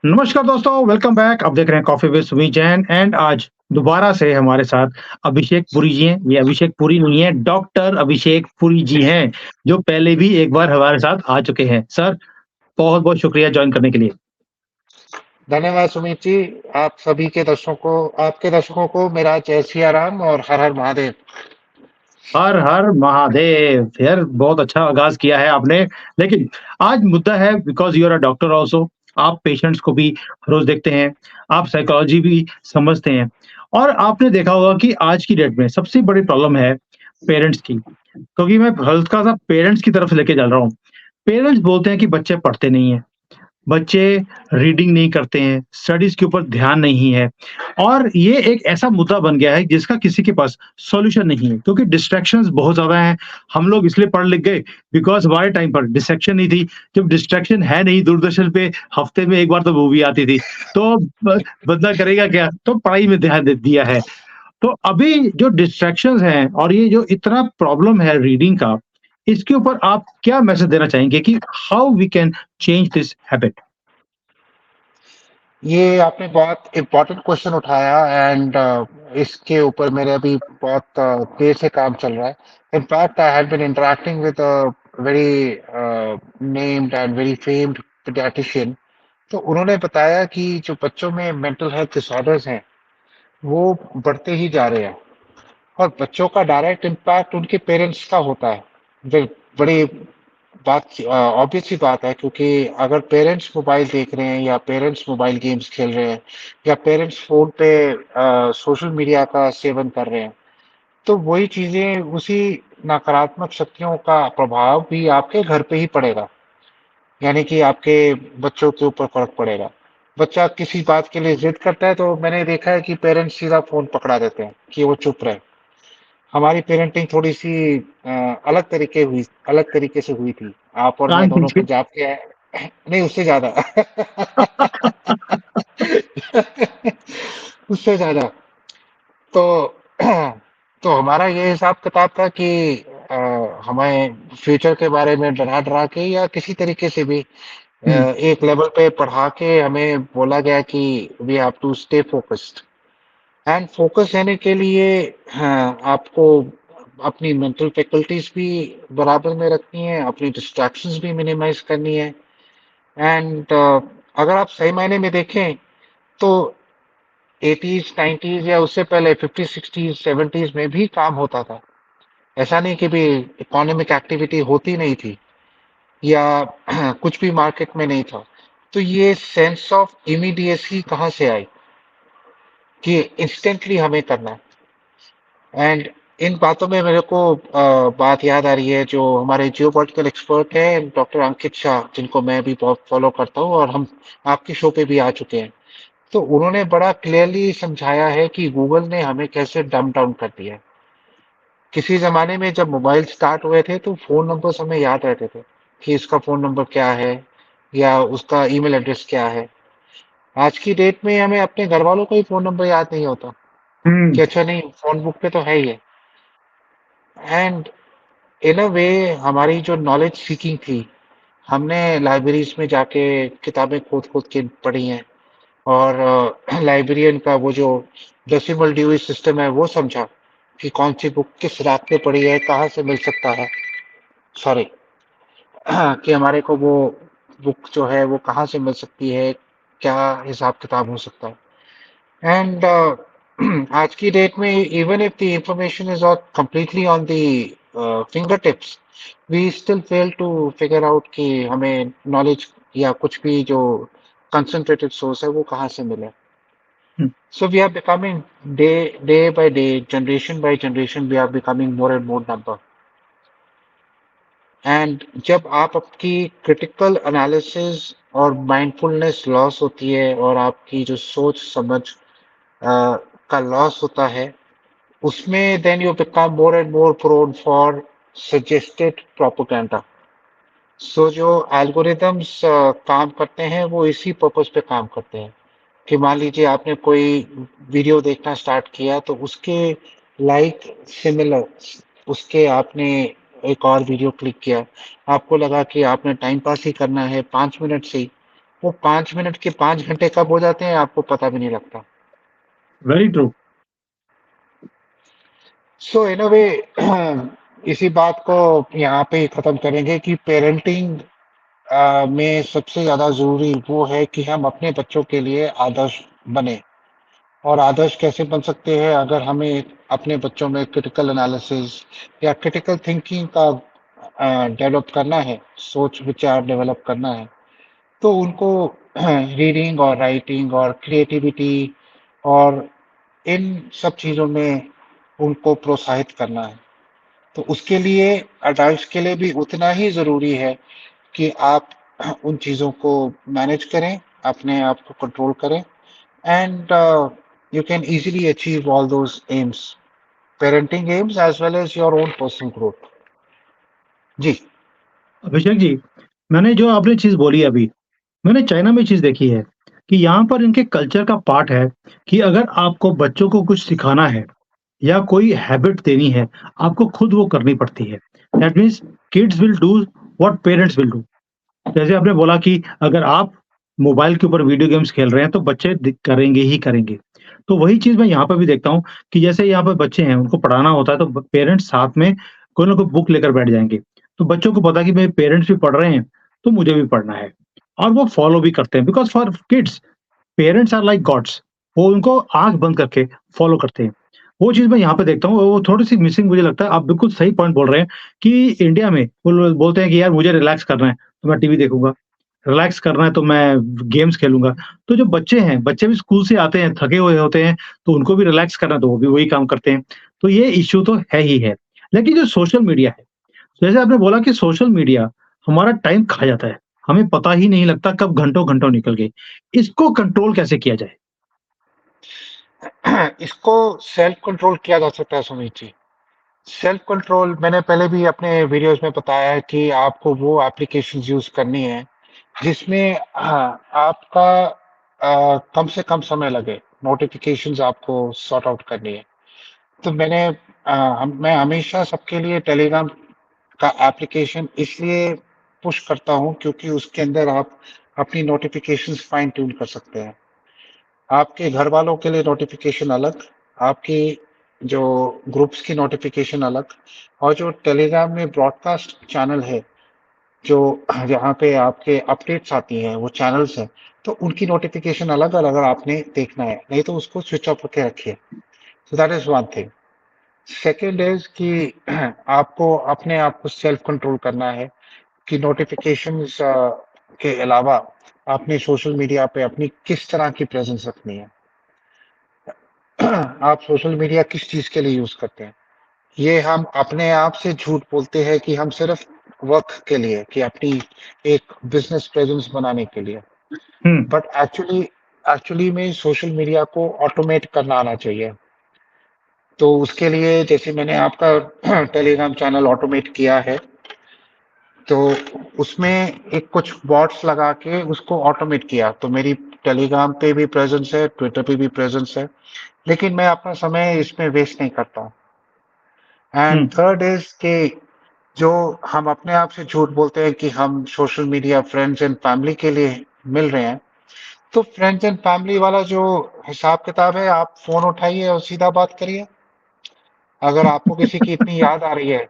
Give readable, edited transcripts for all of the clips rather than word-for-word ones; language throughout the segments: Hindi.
नमस्कार दोस्तों, वेलकम बैक। आप देख रहे हैं coffee with Sumi Jain and आज दोबारा से हमारे साथ अभिषेक पुरी जी हैं। ये अभिषेक पुरी नहीं है, डॉक्टर अभिषेक पुरी जी हैं, जो पहले भी एक बार हमारे साथ आ चुके हैं। सर, बहुत-बहुत शुक्रिया जॉइन करने के लिए। धन्यवाद सुमित जी। आप सभी के आपके दर्शकों को मेरा जय सिया राम और हर हर महादेव। हर हर महादेव! यार बहुत अच्छा आगाज़ किया है आपने। लेकिन आज मुद्दा है because you are a doctor also. आप पेशेंट्स को भी रोज़ देखते हैं, आप साइकोलॉजी भी समझते हैं और आपने देखा होगा कि आज की डेट में सबसे बड़ी प्रॉब्लम है पेरेंट्स की। क्योंकि मैं हल्का-सा पेरेंट्स की तरफ से लेके चल रहा हूँ। पेरेंट्स बोलते हैं कि बच्चे पढ़ते नहीं हैं। बच्चे रीडिंग नहीं करते हैं, स्टडीज़ के ऊपर ध्यान नहीं है और ये एक ऐसा मुद्दा बन गया है जिसका किसी के पास सॉल्यूशन नहीं है क्योंकि डिस्ट्रैक्शंस बहुत ज़्यादा हैं। हम लोग इसलिए पढ़ लिख गए बिकॉज़ हमारे टाइम पर डिस्ट्रैक्शन नहीं थी। जब डिस्ट्रैक्शन है नहीं, दूरदर्शन पे हफ्ते में 1 बार तो मूवी आती थी। तो बंदा करेगा क्या? तो पढ़ाई में ध्यान दे दिया है। तो अभी जो डिस्ट्रैक्शंस हैं और ये जो इतना प्रॉब्लम है रीडिंग का, इसके ऊपर आप क्या मैसेज देना चाहेंगे कि how we can change this habit? ये आपने बहुत इम्पोर्टेंट क्वेश्चन उठाया एंड इसके ऊपर मेरे अभी बहुत देर से काम चल रहा है। In fact I have been interacting with a very named and very famed paediatrician. तो उन्होंने बताया कि जो बच्चों में मेंटल हेल्थ डिसऑर्डर्स हैं, वो बढ़ते ही जा रहे हैं और बच्चों का डायरेक्ट इम्पैक्ट उनके पेरेंट्स का होता है। ब बड़ी ऑब्वियस सी बात है, क्योंकि अगर पेरेंट्स मोबाइल देख रहे हैं या पेरेंट्स मोबाइल गेम्स खेल रहे हैं या पेरेंट्स फ़ोन पे सोशल मीडिया का सेवन कर रहे हैं, तो वही चीज़ें, उसी नकारात्मक शक्तियों का प्रभाव भी आपके घर पे ही पड़ेगा। यानी कि आपके बच्चों के ऊपर फ़र्क पड़ेगा। बच्चा किसी बात के लिए ज़िद करता है तो मैंने देखा है कि पेरेंट्स सीधा फ़ोन पकड़ा देते हैं कि वो चुप रहे। हमारी पेरेंटिंग थोड़ी-सी अलग तरीके से हुई थी। आप और मैं कान दोनों खींच पंजाब के हैं। नहीं, उससे ज़्यादा। उससे ज़्यादा। तो तो हमारा ये हिसाब-किताब था कि हमें फ्यूचर के बारे में डरा-डरा के या किसी तरीके से भी हुँ, एक लेवल पे पढ़ा के हमें बोला गया कि we have to stay focused. And focus रहने के लिए हाँ, आपको अपनी मेंटल फैकल्टीज भी बराबर में रखनी है, अपनी डिस्ट्रैक्शंस भी मिनिमाइज करनी है। एंड अगर आप सही मायने में देखें तो 80s 90s या उससे पहले 50s 60s 70s में भी काम होता था। ऐसा नहीं कि भी इकोनॉमिक एक्टिविटी होती नहीं थी या कुछ भी मार्केट में नहीं था। तो ये सेंस ऑफ इमीडिएसी कहाँ से आई कि इंस्टेंटली हमें करना है। एंड इन बातों में मेरे को बात याद आ रही है, जो हमारे जियोपॉलिटिकल एक्सपर्ट हैं डॉक्टर अंकित शाह, जिनको मैं भी बहुत फॉलो करता हूँ और हम आपके शो पे भी आ चुके हैं। तो उन्होंने बड़ा क्लियरली समझाया है कि गूगल ने हमें कैसे डम डाउन कर दिया है। किसी ज़माने में जब मोबाइल स्टार्ट हुए थे तो फ़ोन नंबर्स हमें याद रहते थे कि इसका फ़ोन नंबर क्या है या उसका ईमेल एड्रेस क्या है। आज की डेट में हमें अपने घरवालों का ही फ़ोन नंबर याद नहीं होता हुँ, कि अच्छा नहीं, फ़ोन बुक पे तो है ही है। एंड इन अ वे हमारी जो नॉलेज सीकिंग थी, हमने लाइब्रेरीज़ में जाके किताबें खोद-खोद के पढ़ी हैं और लाइब्रेरियन का वो जो डेसिमल ड्यूई सिस्टम है वो समझा कि कौन-सी बुक किस रात पे पड़ी है, कहाँ से मिल सकता है। सॉरी, कि हमारे को वो बुक जो है वो कहाँ से मिल सकती है, क्या हिसाब-किताब हो सकता है। एंड आज की डेट में even if the information is completely on the finger tips, we still fail to figure out कि हमें नॉलेज या कुछ भी जो कंसंट्रेटेड सोर्स है वो कहाँ से मिले। Hmm. So we are becoming day by day, generation by generation, we are becoming more and more number. And जब आप आपकी क्रिटिकल एनालिसिस और माइंडफुलनेस लॉस होती है और आपकी जो सोच समझ का लॉस होता है, उसमें then you become more and more prone for suggested propaganda. So जो एल्गोरिदम्स काम करते हैं वो इसी पर्पस पे काम करते हैं कि मान लीजिए आपने कोई वीडियो देखना स्टार्ट किया तो उसके लाइक सिमिलर, उसके आपने एक और वीडियो क्लिक किया, आपको लगा कि आपने टाइम पास ही करना है 5 मिनट से ही, वो 5 मिनट के 5 घंटे कब हो जाते हैं आपको पता भी नहीं लगता। Very true. सो इन अ वे इसी बात को यहाँ पे खत्म करेंगे कि पेरेंटिंग में सबसे ज़्यादा ज़रूरी वो है कि हम अपने बच्चों के लिए आदर्श बने। और आदर्श कैसे बन सकते हैं अगर हमें अपने बच्चों में क्रिटिकल एनालिसिस या क्रिटिकल थिंकिंग का डेवलप करना है, सोच विचार डेवलप करना है, तो उनको रीडिंग और राइटिंग और क्रिएटिविटी और इन सब चीज़ों में उनको प्रोत्साहित करना है। तो उसके लिए अडल्ट्स के लिए भी उतना ही ज़रूरी है कि आप उन चीज़ों को मैनेज करें, अपने आप को कंट्रोल करें and you can easily achieve all those aims, parenting aims as well as your own personal growth. जी। अभिषेक जी, मैंने जो आपने चीज़ बोली अभी, मैंने चाइना में चीज़ देखी है कि यहाँ पर इनके कल्चर का पार्ट है कि अगर आपको बच्चों को कुछ सिखाना है या कोई हैबिट देनी है, आपको खुद वो करनी पड़ती है। That means kids will do what parents will do. जैसे आपने बोला कि अगर आप मोबाइल के ऊपर वीडियो गेम्स खेल रहे हैं, तो बच्चे करेंगे ही करेंगे। तो वही चीज़ मैं यहाँ पर भी देखता हूँ कि जैसे यहाँ पर बच्चे हैं, उनको पढ़ाना होता है, तो पेरेंट्स साथ में कोई ना कोई बुक लेकर बैठ जाएँगे। तो बच्चों को पता है कि मेरे पेरेंट्स भी पढ़ रहे हैं, तो मुझे भी पढ़ना है। और वो फॉलो भी करते हैं because for kids parents are like gods. वो उनको आँख बंद करके फॉलो करते हैं। वो चीज़ मैं यहाँ पे देखता हूँ, वो थोड़ी-सी मिसिंग मुझे लगता है। आप बिल्कुल सही पॉइंट बोल रहे हैं कि इंडिया में वो लोग बोलते हैं कि यार मुझे रिलैक्स करना है, तो मैं टीवी देखूँगा। रिलैक्स करना है तो मैं गेम्स खेलूँगा। तो जो बच्चे हैं, बच्चे भी स्कूल से आते हैं, थके हुए होते हैं, तो उनको भी रिलैक्स करना है तो वो भी वही काम करते हैं। तो ये इश्यू तो है ही है। लेकिन जो सोशल मीडिया है, जैसे आपने बोला कि सोशल मीडिया हमारा टाइम खा जाता है। हमें पता ही नहीं लगता कब घंटों-घंटों निकल गए। इसको कंट्रोल कैसे किया जाए? इसको सेल्फ कंट्रोल किया जा सकता है सुमित जी। सेल्फ कंट्रोल मैंने पहले भी अपने वीडियोस में बताया है कि आपको वो एप्लीकेशंस यूज़ करनी है, जिसमें आपका कम से कम समय लगे। नोटिफ़िकेशंस आपको सॉर्ट आउट करनी है। तो मैं हमेशा सबके लिए टेलीग्राम का एप्लीकेशन इसलिए पुश करता हूँ क्योंकि उसके अंदर आप अपनी नोटिफ़िकेशंस फाइन ट्यून कर सकते हैं। आपके घर वालों के लिए नोटिफ़िकेशन अलग, आपकी जो ग्रुप्स की नोटिफ़िकेशन अलग और जो टेलीग्राम में ब्रॉडकास्ट चैनल है, जो जहाँ पे आपके अपडेट्स आती हैं, वो चैनल्स हैं, तो उनकी नोटिफ़िकेशन अलग है अगर आपने देखना है, नहीं तो उसको स्विच ऑफ करके रखिए। So that is one thing. Second is कि आपको अपने आप को सेल्फ कंट्रोल करना है कि नोटिफ़िकेशंस के अलावा आपने सोशल मीडिया पे अपनी किस तरह की प्रेज़ेंस रखनी है। आप सोशल मीडिया किस चीज़ के लिए यूज़ करते हैं? ये हम अपने आप से झूठ बोलते हैं कि हम सिर्फ़ वर्क के लिए कि अपनी एक बिज़नेस प्रेज़ेंस बनाने के लिए। हुँ, बट एक्चुअली में सोशल मीडिया को ऑटोमेट करना आना चाहिए। तो उसके लिए जैसे मैंने आपका टेलीग्राम चैनल ऑटोमेट किया है, तो उसमें एक कुछ बॉट्स लगा के उसको ऑटोमेट किया। तो मेरी टेलीग्राम पे भी प्रेज़ेंस है, ट्विटर पे भी प्रेज़ेंस है, लेकिन मैं अपना समय इसमें वेस्ट नहीं करता हूँ। एंड हुँ, थर्ड इज़ कि जो हम अपने आप से झूठ बोलते हैं कि हम social media friends and family के लिए मिल रहे हैं, तो फ्रेंड्स एंड फैमिली वाला जो हिसाब-किताब है, आप फ़ोन उठाइए और सीधा बात करिए। अगर आपको किसी की इतनी याद आ रही है,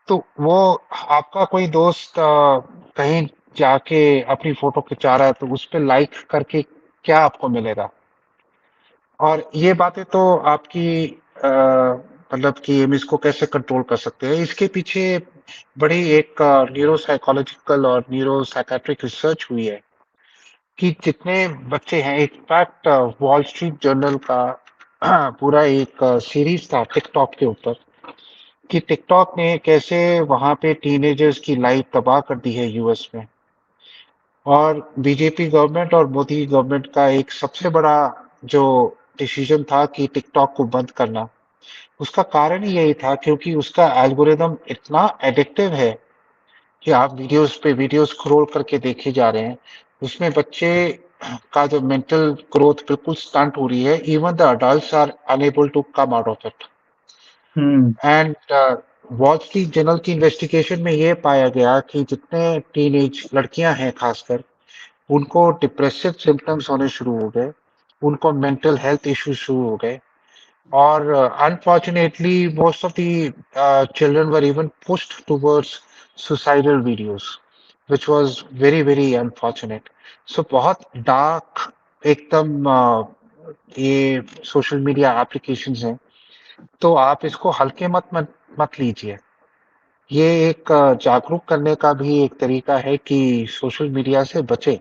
तो वो आपका कोई दोस्त कहीं जाके अपनी फ़ोटो खिंचा रहा है, तो उसपे लाइक करके क्या आपको मिलेगा? और ये बातें तो आपकी मतलब कि हम इसको कैसे कंट्रोल कर सकते हैं, इसके पीछे बड़ी एक न्यूरोसाइकोलॉजिकल और न्यूरोसाइकियाट्रिक रिसर्च हुई है कि जितने बच्चे हैं इनफैक्ट वॉल स्ट्रीट जर्नल का पूरा एक सीरीज़ था टिकटॉक के ऊपर कि टिकटॉक ने कैसे वहाँ पे टीनेजर्स की लाइफ तबाह कर दी है यूएस में। और बीजेपी गवर्नमेंट और मोदी गवर्नमेंट का एक सबसे बड़ा जो डिसीजन था कि टिकटॉक को बंद करना, उसका कारण ही यही था क्योंकि उसका एल्गोरिदम इतना एडिक्टिव है कि आप वीडियोज़ पे वीडियोज़ स्क्रॉल करके देखे जा रहे हैं। उसमें बच्चे का जो मेंटल ग्रोथ बिल्कुल स्टंट हो रही है, even the adults are unable to come out of it. Hmm, and Wall Street Journal की इन्वेस्टिगेशन में ये पाया गया कि जितने टीनेज लड़कियां हैं खासकर, उनको डिप्रेसिव सिम्पटम्स होने शुरू हो गए, उनको मेंटल हेल्थ इश्यूज शुरू हो गए और unfortunately most of the children were even pushed towards suicidal videos which was very very unfortunate. So बहुत डार्क एकदम ये सोशल मीडिया एप्लीकेशंस हैं, तो आप इसको हल्के मत मत लीजिए। ये एक जागरूक करने का भी एक तरीका है कि सोशल मीडिया से बचें।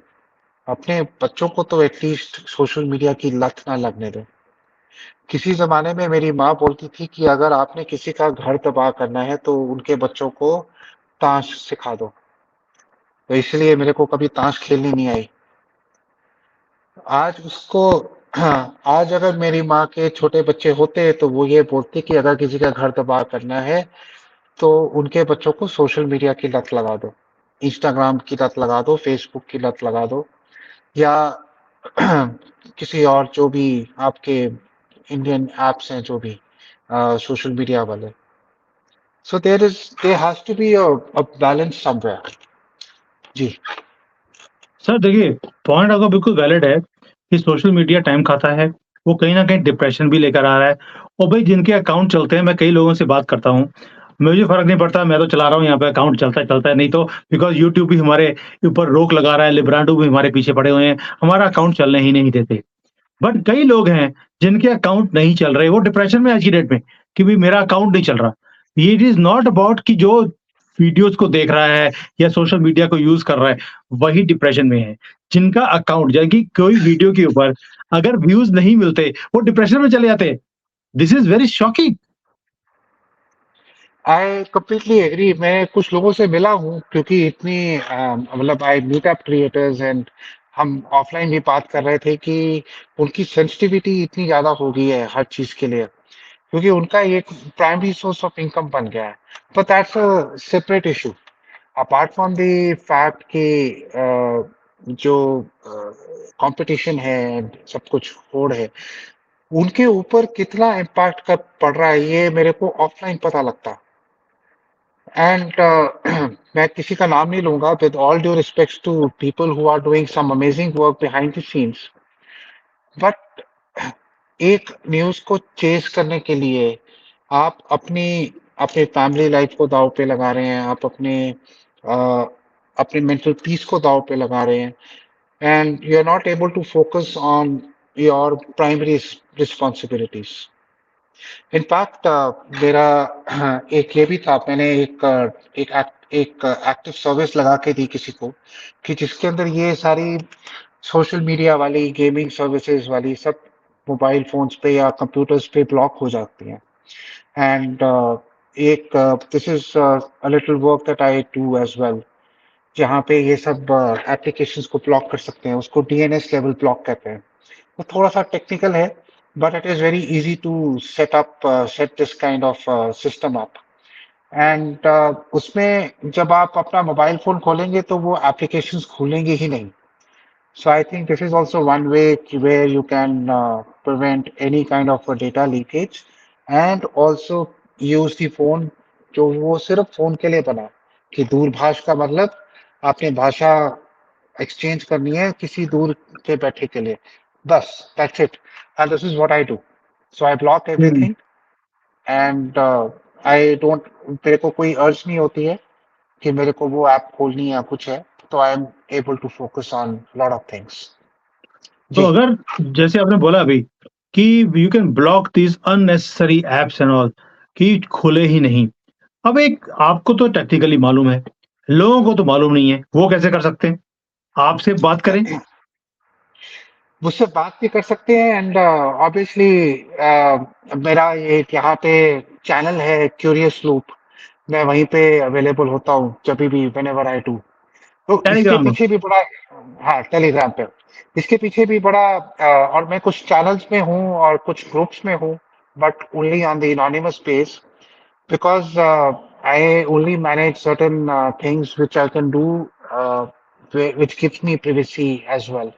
अपने बच्चों को तो एटलीस्ट सोशल मीडिया की लत ना लगने दें। किसी ज़माने में मेरी माँ बोलती थी कि अगर आपने किसी का घर तबाह करना है तो उनके बच्चों को ताश सिखा दो। तो इसलिए मेरे को कभी ताश खेलनी नहीं आई। आज उसको हाँ, आज अगर मेरी माँ के छोटे बच्चे होते तो वो ये बोलती कि अगर किसी का घर तबाह करना है तो उनके बच्चों को सोशल मीडिया की लत लगा दो। इंस्टाग्राम की लत लगा दो, फेसबुक की लत लगा दो या किसी और जो भी आपके इंडियन ऐप्स हैं जो भी सोशल मीडिया वाले। So there has to be a balance somewhere. जी। सर देखिए, पॉइंट आपका बिल्कुल वैलिड है कि सोशल मीडिया टाइम खाता है, वो कहीं न कहीं डिप्रेशन भी लेकर आ रहा है और भई जिनके अकाउंट चलते हैं, मैं कई लोगों से बात करता हूँ, मुझे फ़र्क नहीं पड़ता, मैं तो चला रहा हूँ यहाँ पे अकाउंट चलता है, नहीं तो बिकॉज़ यूट्यूब भी हमारे ऊपर रोक लगा रहा है, लिब्रांडो भी हमारे पीछे पड़े हुए हैं, हमारा अकाउंट चलने ही नहीं देते। बट कई लोग हैं जिनके अकाउंट नहीं चल रहे, वो डिप्रेशन में है आज की डेट में कि भई मेरा अकाउंट नहीं चल रहा। इट इज़ नॉट अबाउट कि जो वीडियोज़ को देख रहा है या सोशल मीडिया को यूज़ कर रहा है, वही डिप्रेशन में है। जिनका अकाउंट यानी कि कोई वीडियो के ऊपर अगर व्यूज़ नहीं मिलते, वो डिप्रेशन में चले जाते हैं। This is very shocking. I completely agree. मैं कुछ लोगों से मिला हूँ क्योंकि इतनी मतलब I meet up creators and हम ऑफलाइन भी बात कर रहे थे कि उनकी सेंसिटिविटी इतनी ज़्यादा हो गई है हर चीज़ के लिए क्योंकि उनका ये एक प्राइमरी सोर्स ऑफ इनकम बन गया है। But that's a separate issue. Apart from the fact कि जो कंपटीशन है सब कुछ होड़ है, उनके ऊपर कितना इम्पैक्ट कर पड़ रहा है ये मेरे को ऑफलाइन पता लगता। एंड मैं किसी का नाम नहीं लूंगा with all due respects to people who are doing some amazing work behind the scenes, but एक न्यूज़ को चेज़ करने के लिए आप अपनी अपनी फैमिली लाइफ़ को दाँव पे लगा रहे हैं, आप अ, अपने मेंटल पीस को दाँव पे लगा रहे हैं and you are not able to focus on your primary responsibilities. In fact मेरा एक ये भी था, मैंने एक एक्टिव सर्विस लगा के दी किसी को कि जिसके अंदर ये सारी सोशल मीडिया वाली, गेमिंग सर्विसेज़ वाली सब मोबाइल फ़ोन्स पे या कंप्यूटर्स पे ब्लॉक हो जाती हैं। एंड एक this is a little work that I do as well, जहाँ पे ये सब एप्लीकेशंस को ब्लॉक कर सकते हैं, उसको डीएनएस लेवल ब्लॉक कहते हैं। वो थोड़ा-सा टेक्निकल है, but it is very easy to set this kind of system up and उसमें जब आप अपना मोबाइल फ़ोन खोलेंगे तो वो एप्लीकेशंस खुलेंगी ही नहीं। So I think this is also one way where you can prevent any kind of a data leakage and also use the phone जो वो सिर्फ फ़ोन के लिए बना है कि दूरभाष का मतलब आपने भाषा एक्सचेंज करनी है किसी दूर के बैठे के लिए, बस that's it and this is what I do. So I block hmm. Everything and I don't मेरे को कोई अर्ज नहीं होती है कि मेरे को वो ऐप खोलनी है या कुछ है, तो I am able to focus on lot of things. तो जी। अगर जैसे आपने बोला अभी कि you can block these unnecessary apps and all कि खुले ही नहीं। अब एक आपको तो टेक्निकली मालूम है, लोगों को तो मालूम नहीं है, वो कैसे कर सकते हैं? आपसे बात करें? मुझसे बात भी कर सकते हैं एंड ऑब्वियसली मेरा एक यहाँ पे चैनल है क्यूरियस लूप, मैं वहीं पे अवेलेबल होता हूँ जभी भी व्हेनेवर आई डू। तो इसके टेलीग्राम। पीछे भी बड़ा हाँ, टेलीग्राम पे। इसके पीछे भी बड़ा और मैं कुछ चैनल्स में हूँ और कुछ ग्रुप्स में हूँ, but only on the anonymous space because I only manage certain things which I can do uh, which gives me privacy as well.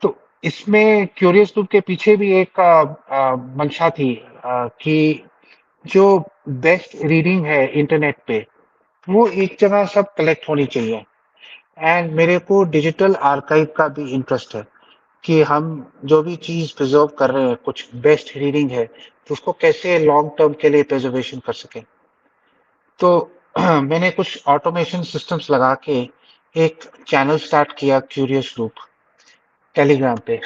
तो इसमें क्यूरियस लूप के पीछे भी एक मंशा थी कि जो बेस्ट रीडिंग है इंटरनेट पे वो एक जगह सब कलेक्ट होनी चाहिए एंड मेरे को डिजिटल आर्काइव का भी इंटरेस्ट है कि हम जो भी चीज़ प्रिज़र्व कर रहे हैं, कुछ बेस्ट रीडिंग है, तो उसको कैसे लॉन्ग टर्म के लिए प्रिजर्वेशन कर सकें। तो मैंने कुछ ऑटोमेशन सिस्टम्स लगा के एक चैनल स्टार्ट किया, क्यूरियस लूप, टेलीग्राम पे।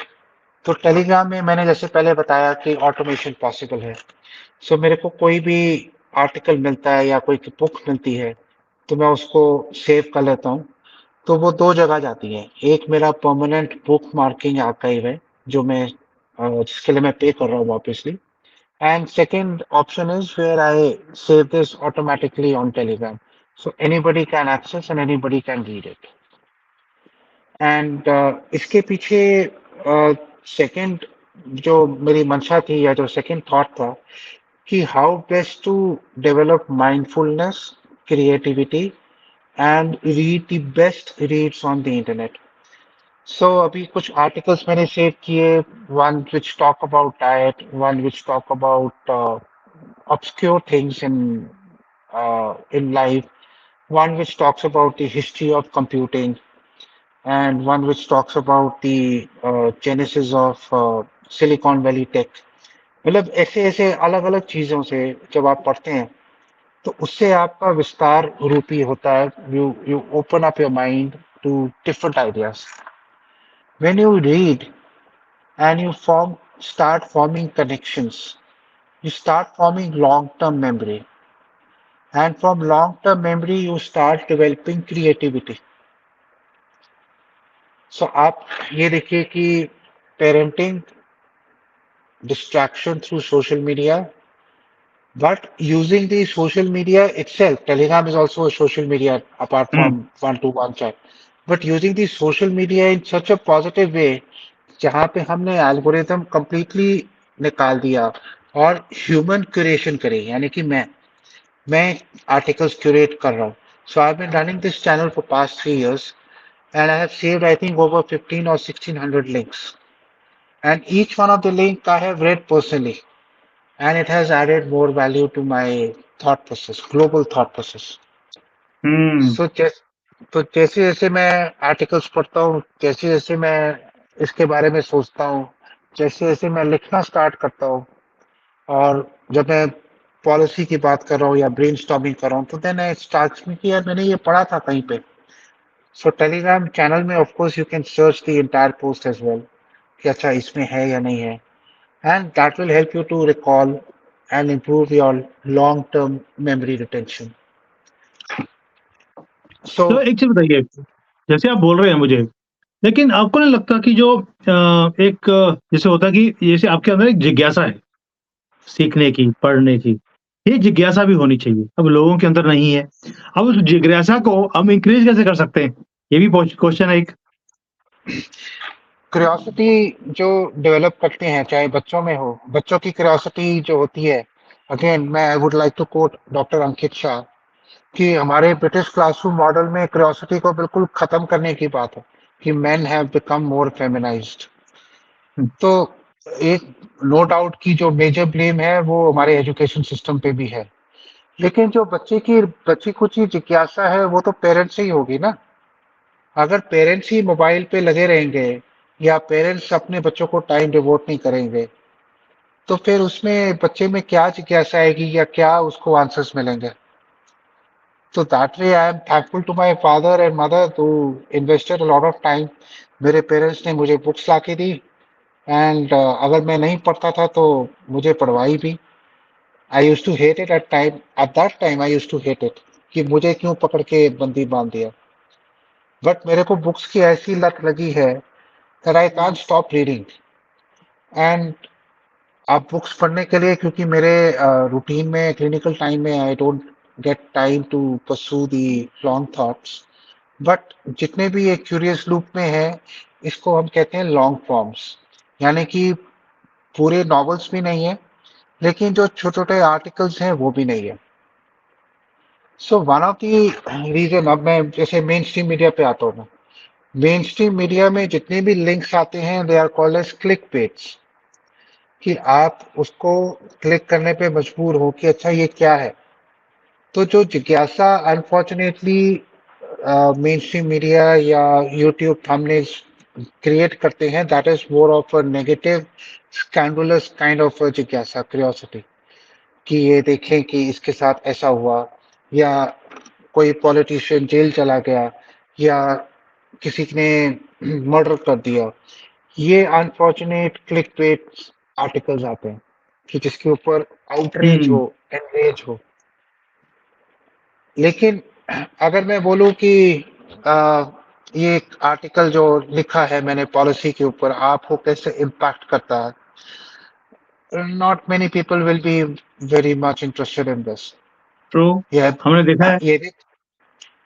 तो टेलीग्राम में मैंने जैसे पहले बताया कि ऑटोमेशन पॉसिबल है। सो मेरे को कोई भी आर्टिकल मिलता है या कोई बुक मिलती है, तो मैं उसको सेव कर लेता हूँ। तो वो 2 जगह जाती है। एक मेरा परमानेंट बुक मार्किंग आर्काइव है, जो मैं जिसके लिए मैं पे कर रहा हूँ obviously. And second option is where I save this automatically on Telegram, so anybody can access and anybody can read it. And इसके पीछे सेकंड जो मेरी मंशा थी या जो सेकंड थॉट था कि how best to develop mindfulness, creativity and read the best reads on the internet. So अभी कुछ आर्टिकल्स मैंने सेव किए, one which talk about diet, one which talk about obscure things in life, one which talks about the history of computing, and one which talks about the genesis of Silicon Valley tech. मतलब ऐसे ऐसे अलग अलग चीजों से जब आप पढ़ते हैं तो उससे आपका विस्तार रूपी होता है, you open up your mind to different ideas. When you read and you start forming connections, you start forming long term memory, and from long term memory you start developing creativity. So आप ये देखिए कि parenting, distraction through social media, but using the social media itself, Telegram is also a social media apart hmm, from one-to-one chat, but using the social media in such a positive way, जहाँ पे हमने एल्गोरिदम completely निकाल दिया और ह्यूमन क्यूरेशन करी, यानी कि मैं आर्टिकल्स क्यूरेट कर रहा हूँ. So I've been running this channel for past 3 years, and I have saved I think over 15 or 1600 links. And each one of the link I have read personally, and it has added more value to my thought process, global thought process. Hmm. So तो जैसे जैसे मैं आर्टिकल्स पढ़ता हूँ, जैसे जैसे मैं इसके बारे में सोचता हूँ, जैसे जैसे मैं लिखना स्टार्ट करता हूँ, और जब मैं पॉलिसी की बात कर रहा हूँ या ब्रेनस्टॉर्मिंग कर रहा हूँ, तो देन इट स्टार्ट्स मी कि यार मैंने ये पढ़ा था कहीं पे. सो टेलीग्राम चैनल में of course you can search the entire post as well कि अच्छा इसमें है या नहीं है, and that will help you to recall and improve your long term memory retention. So तो एक चीज़ बताइए, जैसे आप बोल रहे हैं मुझे, लेकिन आपको नहीं लगता कि जो एक जैसे होता है कि जैसे आपके अंदर एक जिज्ञासा है, सीखने की, पढ़ने की, ये जिज्ञासा भी होनी चाहिए। अब लोगों के अंदर नहीं है। अब उस जिज्ञासा को हम इंक्रीज़ कैसे कर सकते हैं? ये भी क्वेश्चन है एक। क्यूरियोसिटी जो डेवलप करते हैं, चाहे बच्चों में हो, बच्चों की क्यूरियोसिटी जो होती है, अगेन मैं I would like to quote doctor Ankit Shah कि हमारे ब्रिटिश क्लासरूम मॉडल में क्यूरियोसिटी को बिल्कुल खत्म करने की बात है कि men have become more feminised. Hmm, तो एक नो डाउट की जो मेजर ब्लेम है वो हमारे एजुकेशन सिस्टम पे भी है, लेकिन जो बच्ची कुछ ही जिज्ञासा है वो तो पेरेंट्स से ही होगी ना. अगर पेरेंट्स ही मोबाइल पे लगे रहेंगे या पेरेंट्स अपने बच्चों को टाइम डिवोट नहीं करेंगे, तो फिर उसमें बच्चे में क्या जिज्ञासा आएगी या क्या उसको आंसर्स मिलेंगे. तो that way I am thankful to my father and mother to invested a lot of time. मेरे पेरेंट्स ने मुझे बुक्स ला के दी, एंड अगर मैं नहीं पढ़ता था तो मुझे पढ़वाई भी. I used to hate it at that time I used to hate it कि मुझे क्यों पकड़ के बंदी बांध दिया. बट मेरे को बुक्स की ऐसी लत लगी है that I can't stop reading. And आप बुक्स पढ़ने के लिए, क्योंकि मेरे रूटीन में क्लिनिकल टाइम में I don't get time to pursue the long thoughts, but जितने भी ये क्यूरियस लूप में है, इसको हम कहते हैं लॉन्ग फॉर्म्स, यानी कि पूरे नॉवेल्स भी नहीं है, लेकिन जो छोटे छोटे आर्टिकल्स हैं वो भी नहीं है. So one of the reason, अब मैं जैसे मेन स्ट्रीम मीडिया पे आता हूँ, मेन स्ट्रीम मीडिया में जितने भी लिंक्स आते हैं they are called as click baits, कि आप उसको क्लिक करने पे मजबूर हो कि अच्छा ये क्या है. तो जो जिज्ञासा अनफॉर्चुनेटली मेन स्ट्रीम मीडिया या यूट्यूब थंबनेल्स क्रिएट करते हैं, that is more of a negative scandalous kind of जिज्ञासा, क्यूरियोसिटी, कि ये देखें कि इसके साथ ऐसा हुआ, या कोई पॉलिटिशियन जेल चला गया, या किसी ने मर्डर कर दिया। ये अनफॉर्चुनेट क्लिक बेट आर्टिकल्स आते हैं कि जिसके ऊपर आउटरीच हुँ, हो, एनरेज हो। लेकिन अगर मैं बोलूं कि आ, ये एक आर्टिकल जो लिखा है मैंने पॉलिसी के ऊपर आपको कैसे इम्पैक्ट करता है, not many people will be very much interested in this. True, ये हमने देखा है।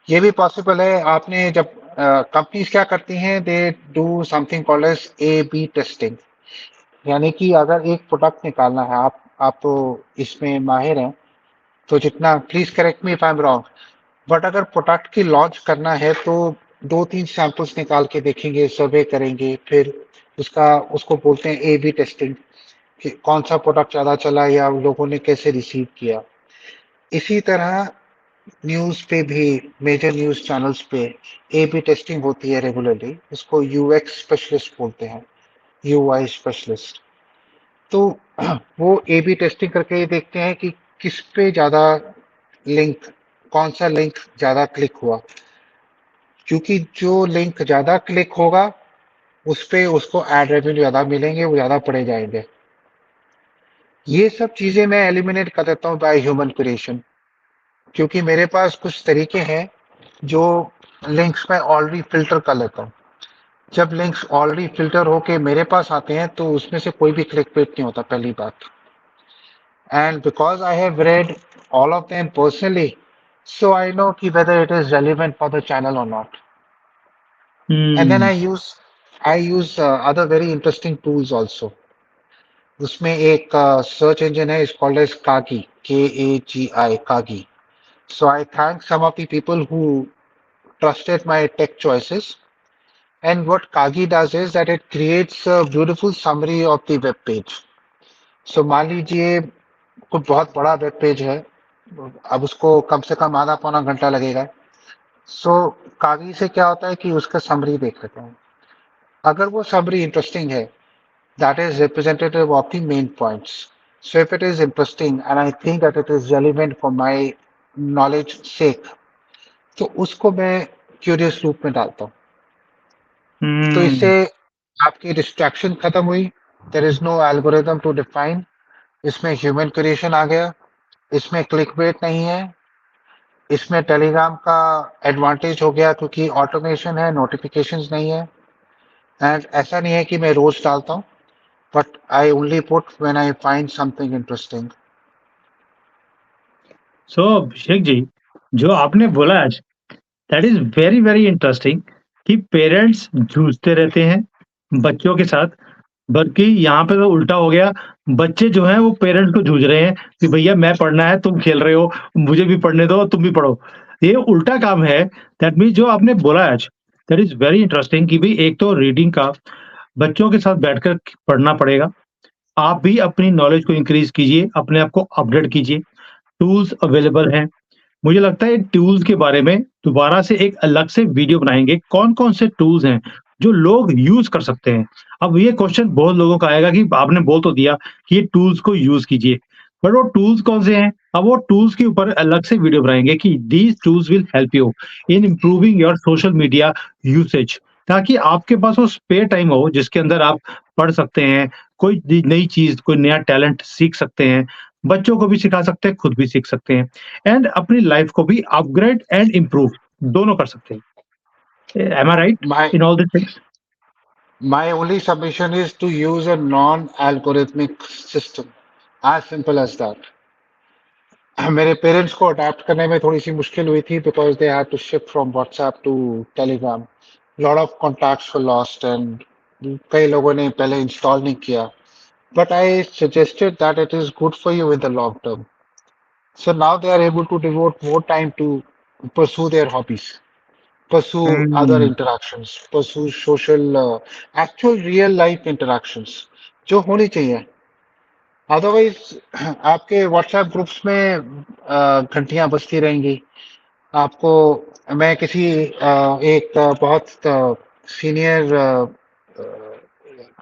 ये भी पॉसिबल है। आपने जब कंपनीज क्या करती हैं, they do something called as A B testing, यानी कि अगर एक प्रोडक्ट निकालना है, आप तो इसमें माहिर हैं, तो जितना, please correct me if I am wrong, but अगर प्रोडक्ट की लॉन्च करना है तो 2-3 सैंपल्स निकाल के देखेंगे, सर्वे करेंगे, फिर उसको बोलते हैं ए बी टेस्टिंग, कि कौन सा प्रोडक्ट ज्यादा चला या लोगों ने कैसे रिसीव किया। इसी तरह न्यूज पे भी, मेजर न्यूज चैनल्स पे ए बी टेस्टिंग होती है रेगुलरली, इसको यूएक्स स्पेशलिस्ट बोलते हैं, यूआई स्पेशलिस्ट। तो वो ए बी टेस्टिंग करके ये देखते हैं कि किस पे ज्यादा लिंक, कौन सा लिंक ज्यादा क्लिक हुआ, क्योंकि जो लिंक ज्यादा क्लिक होगा उस पे उसको एड रेवेन्यू ज्यादा मिलेंगे, वो ज्यादा पड़े जाएंगे। ये सब चीजें मैं एलिमिनेट कर देता हूँ बाय ह्यूमन क्रिएशन, क्योंकि मेरे पास कुछ तरीके हैं जो लिंक्स में ऑलरेडी फिल्टर कर लेता हूँ। जब लिंक्स ऑलरेडी फिल्टर होके मेरे पास आते हैं तो उसमें से कोई भी क्लिक बेट नहीं होता, पहली बात। And because I have read all of them personally, so I know कि whether it is relevant for the channel or not. And then hmm, I use other very interesting tools also. उसमें एक सर्च इंजन है, is called as Kagi, KAGI, Kagi. So I thank some of the people who trusted my tech choices. And what Kagi does is that it creates a beautiful summary of the web page. So मान लीजिए कोई बहुत बड़ा वेब पेज है, अब उसको कम से कम आधा पौना घंटा लगेगा। सो कागी से क्या होता है कि उसका समरी देख लेते हैं। अगर वो समरी इंटरेस्टिंग है, that is representative of the main points, so if it is interesting and I think that it is relevant for my knowledge sake, तो उसको मैं क्यूरियस लूप में डालता हूँ। तो इससे हुँ। आपकी डिस्ट्रैक्शन खत्म हुई, there is no algorithm to define, इसमें ह्यूमन क्रिएशन आ गया, इसमें क्लिकबेट नहीं है, इसमें टेलीग्राम का एडवांटेज हो गया क्योंकि ऑटोमेशन है, नोटिफिकेशंस नहीं है। एंड ऐसा नहीं है कि मैं रोज डालता हूँ, but I only put when I find something interesting. So Abhishek ji, जो आपने बोला आज that is very, very interesting कि पेरेंट्स जूझते रहते हैं बच्चों के साथ, बल्कि यहाँ पे तो उल्टा हो गया, बच्चे जो हैं वो पेरेंट्स को जूझ रहे हैं कि भैया मैं पढ़ना है, तुम खेल रहे हो, मुझे भी पढ़ने दो, तुम भी पढ़ो। ये उल्टा काम है, दैट मीन्स जो आपने बोला आज, दैट इज़ वेरी इंटरेस्टिंग कि भई एक तो रीडिंग का बच्चों के साथ बैठकर पढ़ना पड़ेगा। आप भी अपनी नॉलेज को इंक्रीज़ कीजिए, अपने आप को अपडेट कीजिए, टूल्स अवेलेबल हैं। मुझे लगता है टूल्स के बारे में दोबारा से एक अलग से वीडियो बनाएँगे, कौन-कौन से टूल्स हैं, जो लोग यूज़ कर सकते हैं। अब ये क्वेश्चन बहुत लोगों का आएगा कि आपने बोल तो दिया कि ये टूल्स को यूज़ कीजिए, बट वो टूल्स कौन से हैं? अब वो टूल्स के ऊपर अलग से वीडियो बनाएँगे कि these tools will help you in improving your social media usage, ताकि आपके पास वो स्पेयर टाइम हो जिसके अंदर आप पढ़ सकते हैं, कोई नई चीज़, कोई नया टैलेंट सीख सकते हैं, बच्चों को भी सिखा सकते हैं, खुद भी सीख सकते हैं। एंड अपनी लाइफ को भी अपग्रेड एंड इम्प्रूव दोनों कर सकते हैं। Am I right my in all this things? My only submission is to use a non algorithmic system, as simple as that. मेरे पेरेंट्स को अडैप्ट करने में थोड़ी सी मुश्किल हुई थी because they had to shift from WhatsApp to Telegram. Lot of contacts were lost and कई लोगों ने पहले इंस्टॉल नहीं किया, but I suggested that it is good for you in the long term. So now they are able to devote more time to pursue their hobbies, pursue other hmm, interactions, pursue social, actual real life interactions, जो होनी चाहिए। अदरवाइज आपके व्हाट्सएप ग्रुप्स में घंटियां बजती रहेंगी, आपको मैं किसी एक बहुत सीनियर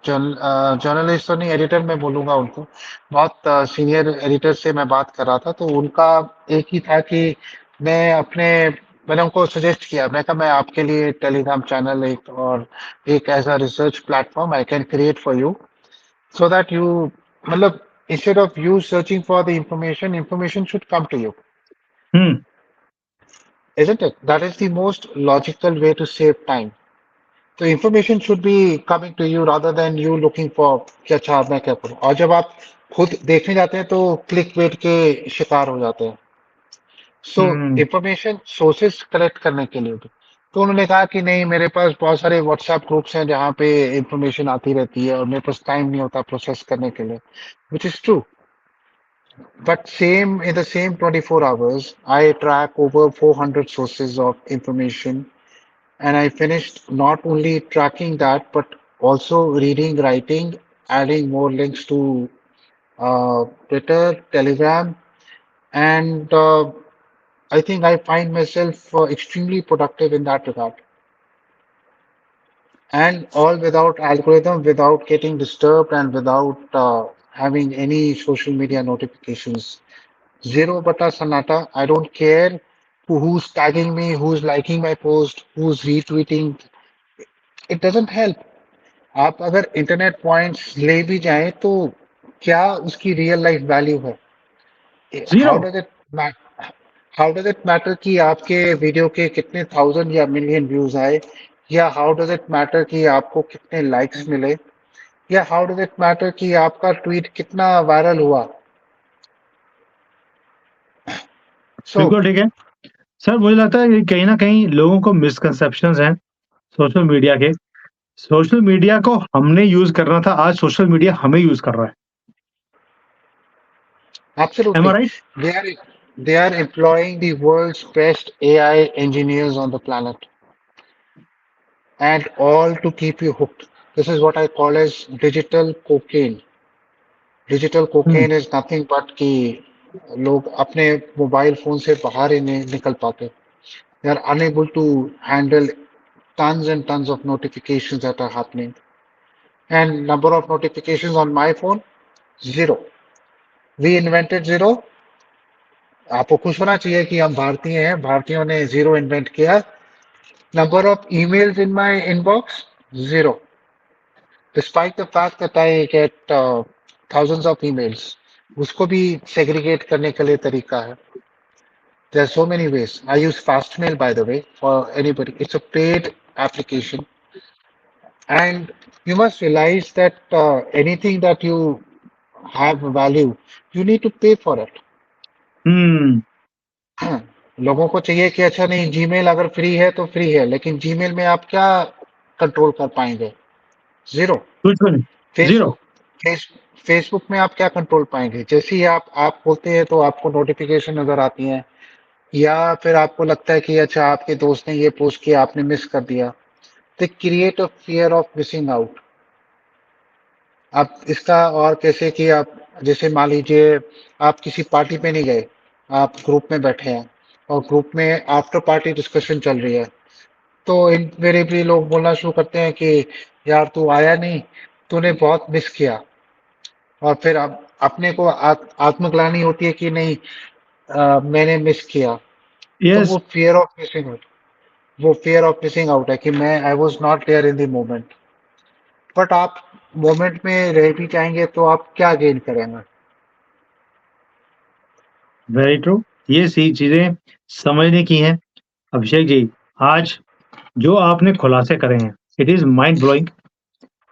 जर्नलिस्ट तो नहीं, एडिटर मैं बोलूँगा उनको। बहुत सीनियर एडिटर से मैं बात कर रहा था, तो उनका एक ही था कि मैंने उनको सजेस्ट किया, मैं कहा मैं आपके लिए टेलीग्राम चैनल एक as a research platform I can create for you so that you मतलब instead of you searching for the information should come to you, hmm, isn't it? That is the most logical way to save time. तो information should be coming to you rather than you looking for कि अच्छा अब मैं क्या करूं, और जब आप खुद देखने जाते हैं तो क्लिक बेट के शिकार हो जाते हैं। सो हुँ। इंफॉर्मेशन सोर्सेस कलेक्ट करने के लिए भी, तो उन्होंने कहा कि नहीं, मेरे पास बहुत सारे व्हाट्सएप ग्रुप्स हैं जहाँ पे इंफॉर्मेशन आती रहती है और मेरे पास टाइम नहीं होता प्रोसेस करने के लिए, which is true. But same in the same 24 hours I track over 400 sources of information, and I finished not only tracking that, but also reading, writing, adding more links to Twitter, Telegram, and I think I find myself extremely productive in that regard. And all without algorithm, without getting disturbed, and without having any social media notifications. Zero bata sanata. I don't care who's tagging me, who's liking my post, who's retweeting. It doesn't help. आप अगर इंटरनेट पॉइंट्स ले भी जाएं तो क्या उसकी रियल लाइफ वैल्यू है? How 0 does it how does it matter कि आपके वीडियो के कितने थाउजेंड या मिलियन व्यूज आए, या हाउ डज इट मैटर कि आपको कितने लाइक्स मिले, या हाउ डज इट मैटर कि आपका ट्वीट कितना वायरल हुआ? सो बिल्कुल ठीक है। सर मुझे लगता है कि कहीं न कहीं लोगों को मिसकंसेप्शंस हैं सोशल मीडिया के। सोशल मीडिया को हमने यूज़ करना था, आज सोशल मीडिया हमें यूज़ कर रहा है। Um absolutely, I right? They are they are employing the world's best AI engineers on the planet, and all to keep you hooked. This is what I call as digital cocaine. Digital hmm, cocaine is nothing but कि लोग अपने मोबाइल फोन से बाहर ही नहीं निकल पाते। They are unable to handle tons and tons of notifications that are happening, and number of notifications on my phone, zero. We invented zero. आपको खुश होना चाहिए कि हम भारतीय हैं, भारतीयों ने जीरो इन्वेंट किया। Number of emails in my inbox, zero, despite the fact that I get thousands of emails. उसको भी segregate करने के लिए तरीका है। There are so many ways. I use Fastmail, by the way, for anybody. It's a paid application, and you must realize that anything that you have value, you need to pay for it. हुँ, लोगों को चाहिए कि अच्छा नहीं, जीमेल अगर फ्री है तो फ्री है, लेकिन जीमेल में आप क्या कंट्रोल कर पाएंगे? जीरो। कुछ भी नहीं, फेसबुक 0 फेस फेसबुक में आप क्या कंट्रोल पाएंगे? जैसे ही आप खोलते हैं तो आपको नोटिफिकेशन नजर आती हैं, या फिर आपको लगता है कि अच्छा आपके दोस्त ने ये पोस्ट किया, आपने मिस कर दिया। They create a fear of missing out. आप इसका और कैसे कि आप जैसे मान लीजिए आप किसी पार्टी पे नहीं गए, आप ग्रुप में बैठे हैं और ग्रुप में आफ्टर पार्टी डिस्कशन चल रही है, तो इनवेरिएबली लोग बोलना शुरू करते हैं कि यार तू आया नहीं, तूने बहुत मिस किया। और फिर आप अपने को आत्मग्लानि होती है कि नहीं, मैंने मिस किया। तो यस, वो फियर ऑफ मिसिंग आउट है कि मैं I was not there in the moment. But आप मोमेंट में रह भी जाएंगे तो आप क्या गेन करेंगे? Very true. ये सी चीज़ें समझने की हैं। अभिषेक जी, आज जो आपने खुलासे करे हैं, इट इज़ माइंड ब्लोइंग,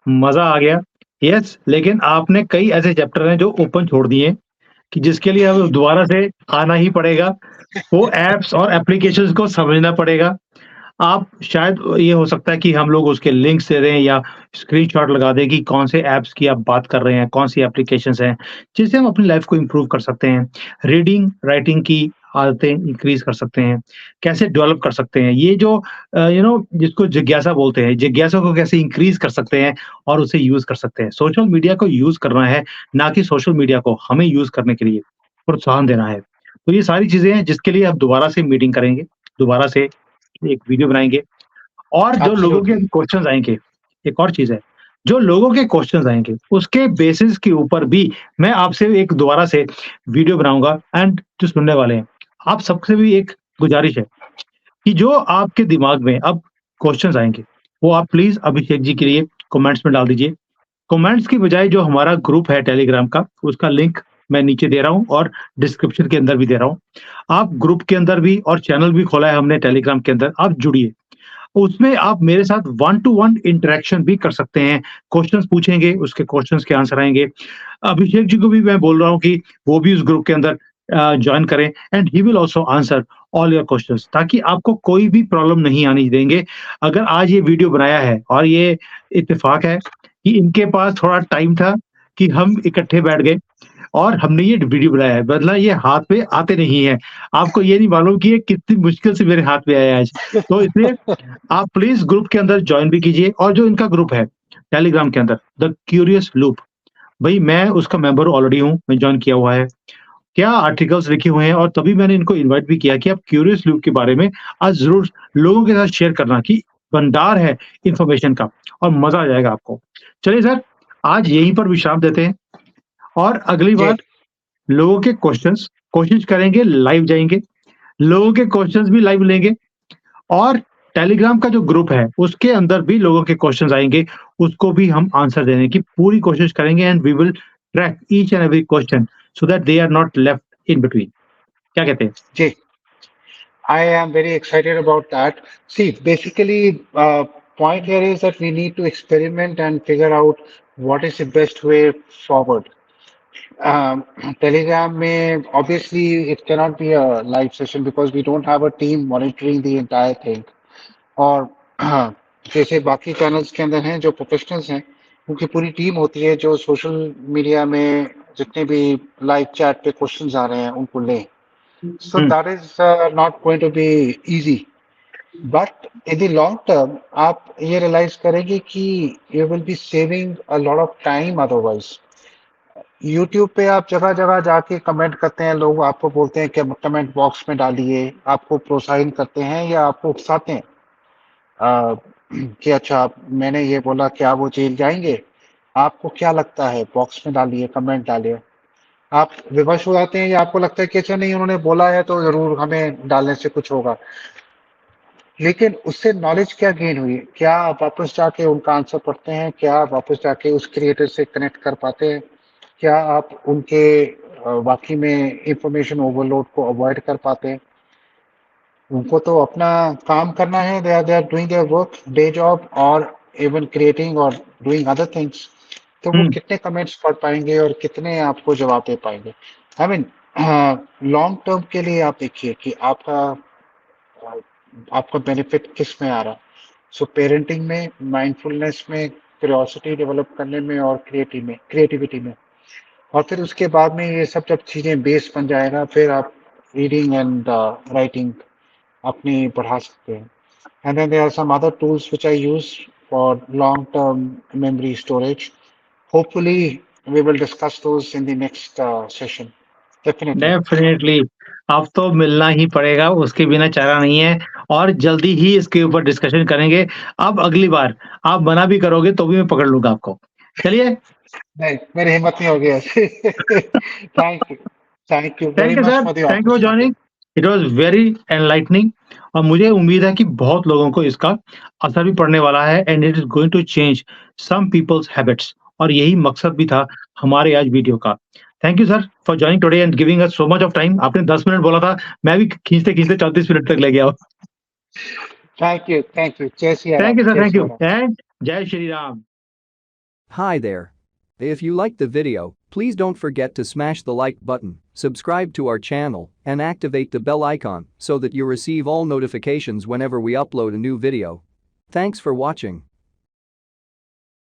मज़ा आ गया। यस, लेकिन आपने कई ऐसे चैप्टर हैं जो ओपन छोड़ दिए हैं कि जिसके लिए अब दोबारा से आना ही पड़ेगा। वो ऐप्स और एप्लीकेशंस को समझना पड़ेगा। आप शायद ये हो सकता है कि हम लोग उसके लिंक्स दे दें या स्क्रीनशॉट लगा दें कि कौन से ऐप्स की आप बात कर रहे हैं, कौन-सी एप्लीकेशंस हैं, जिससे हम अपनी लाइफ़ को इम्प्रूव कर सकते हैं। रीडिंग, राइटिंग की आदतें इंक्रीज़ कर सकते हैं, कैसे डेवलप कर सकते हैं। ये जो जिसको जिज्ञासा बोलते हैं, जिज्ञासा को कैसे इंक्रीज़ कर सकते हैं और उसे यूज़ कर सकते हैं। सोशल मीडिया को यूज़ करना है, ना कि सोशल मीडिया को हमें यूज़ करने के लिए प्रोत्साहन देना है। तो ये सारी चीज़ें हैं जिसके लिए अब दोबारा से मीटिंग करेंगे, दोबारा से एक वीडियो बनाएँगे और जो लोगों के एब्सोल्युटली। क्वेश्चन्स आएँगे, एक और चीज़ है, जो लोगों के क्वेश्चन्स आएँगे, उसके बेसिस के ऊपर भी मैं आपसे एक दोबारा से वीडियो बनाऊँगा एंड जो सुनने वाले हैं, आप सबसे भी एक गुज़ारिश है कि जो आपके दिमाग में अब क्वेश्चन्स आएँगे, वो आप प्लीज़ अभिषेक जी के लिए कमेंट्स में डाल दीजिए। कमेंट्स की बजाय जो हमारा ग्रुप है टेलीग्राम का, उसका लिंक मैं नीचे दे रहा हूँ और डिस्क्रिप्शन के अंदर भी दे रहा हूँ। आप ग्रुप के अंदर भी और चैनल भी खोला है हमने टेलीग्राम के अंदर, आप जुड़िए। उसमें आप मेरे साथ वन टू वन इंटरैक्शन भी कर सकते हैं। क्वेश्चन्स पूछेंगे, उसके क्वेश्चन्स के आंसर आएँगे। अभिषेक जी को भी मैं बोल रहा हूँ कि वो भी उस ग्रुप के अंदर जॉइन करें and he will also answer all your questions ताकि आपको कोई भी प्रॉब्लम नहीं आने देंगे। अगर आज ये वीडियो बनाया है और ये इत्तेफ़ाक है कि इनके पास थोड़ा टाइम था कि हम इकट्ठे बैठ गए और हमने ये वीडियो बनाया है, वरना ये हाथ पे आते नहीं हैं। आपको ये नहीं मालूम कि ये कितनी मुश्किल से मेरे हाथ में आया है आज। तो इसलिए आप प्लीज़ ग्रुप के अंदर जॉइन भी कीजिए और जो इनका ग्रुप है टेलीग्राम के अंदर द क्यूरियस लूप भई मैं उसका मेंबर ऑलरेडी हूँ, मैं जॉइन किया हुआ है। क्या आर्टिकल्स लिखे हुए हैं और तभी मैंने इनको इनवाइट भी किया कि आप क्यूरियस लूप के बारे में आज ज़रूर लोगों के साथ शेयर करना कि भंडार है इन्फॉर्मेशन का और मज़ा आ जाएगा आपको। चलिए सर, आज यहीं पर विश्राम देते हैं और अगली जी। बार लोगों के क्वेश्चंस कोशिश करेंगे लाइव जाएँगे, लोगों के क्वेश्चंस भी लाइव लेंगे और टेलीग्राम का जो ग्रुप है, उसके अंदर भी लोगों के क्वेश्चंस आएँगे, उसको भी हम आंसर देने की पूरी कोशिश करेंगे and we will track each and every question so that they are not left in between. क्या कहते हैं? जी। I am very excited about that. See, basically, point here is that we need to experiment and figure out what is the best way forward. Um, Telegram may obviously it cannot be a live session because we don't have a team monitoring the entire thing. और जैसे बाकी चैनल्स के अंदर हैं जो प्रोफेशनल्स हैं उनकी पूरी टीम होती है जो सोशल मीडिया में जितने भी लाइव चैट पे क्वेश्चंस आ रहे हैं उनको लें. So hmm, that is not going to be easy. But in the long term, आप ये realize करेंगे कि you will be saving a lot of time otherwise. YouTube पे आप जगह-जगह जाके कमेंट करते हैं, लोग आपको बोलते हैं कि कमेंट बॉक्स में डालिए, आपको प्रोत्साहित करते हैं या आपको उकसाते हैं कि अच्छा मैंने ये बोला क्या वो जेल जाएँगे? आपको क्या लगता है? बॉक्स में डालिए, कमेंट डालिए। आप विवश हो जाते हैं या आपको लगता है कि अच्छा नहीं उन्होंने बोला है तो ज़रूर हमें डालने से कुछ होगा। लेकिन उससे नॉलेज क्या गेन हुई? क्या आप वापस जाके उनका आंसर पढ़ते हैं? क्या आप वापस जाके उस क्रिएटर से कनेक्ट कर पाते हैं? क्या आप उनके वाक़ई में इन्फॉर्मेशन ओवरलोड को अवॉइड कर पाते हैं? उनको तो अपना काम करना है, they are doing their work, day job और इवन क्रिएटिंग और डूइंग अदर थिंग्स। तो वो हुँ, कितने कमेंट्स पढ़ पाएँगे और कितने आपको जवाब दे पाएँगे? आई मीन लॉन्ग टर्म के लिए आप देखिए कि अ, आपका बेनिफिट किस में आ रहा है। सो पेरेंटिंग में, माइंडफुलनेस में, क्यूरियोसिटी डेवलप करने में और क्रिएटिविटी में। और फिर उसके बाद में ये सब जब चीज़ें बेस बन जाएगा, फिर आप रीडिंग एंड राइटिंग अपनी बढ़ा सकते हैं। And then there are some other tools which I use for long-term memory storage. Hopefully, we will discuss those in the next session. Definitely. Definitely अब तो मिलना ही पड़ेगा, उसके बिना चारा नहीं है और जल्दी ही इसके ऊपर डिस्कशन करेंगे। अब अगली बार आप मना भी करोगे तो भी मैं पकड़ लूँगा आपको। चलिए, नहीं, मेरी हिम्मत नहीं होगी ऐसे। Thank you. Thank you thank very you much sir, for the thank you for opportunity. Joining. It was very enlightening और मुझे उम्मीद है कि बहुत लोगों को इसका असर भी पड़ने वाला है and it is going to change some peoples habits और यही मकसद भी था हमारे आज वीडियो का। Thank you sir for joining today and giving us so much of time. आपने 10 मिनट बोला था, मैं भी खींचते-खींचते 34 मिनट तक ले गया हूँ। Thank you, thank you. Jai Siya Ram, thank you sir, Jai thank Siya you Ram. And Jai Shri Ram. Hi there. If you liked the video, please don't forget to smash the like button, subscribe to our channel, and activate the bell icon so that you receive all notifications whenever we upload a new video. Thanks for watching.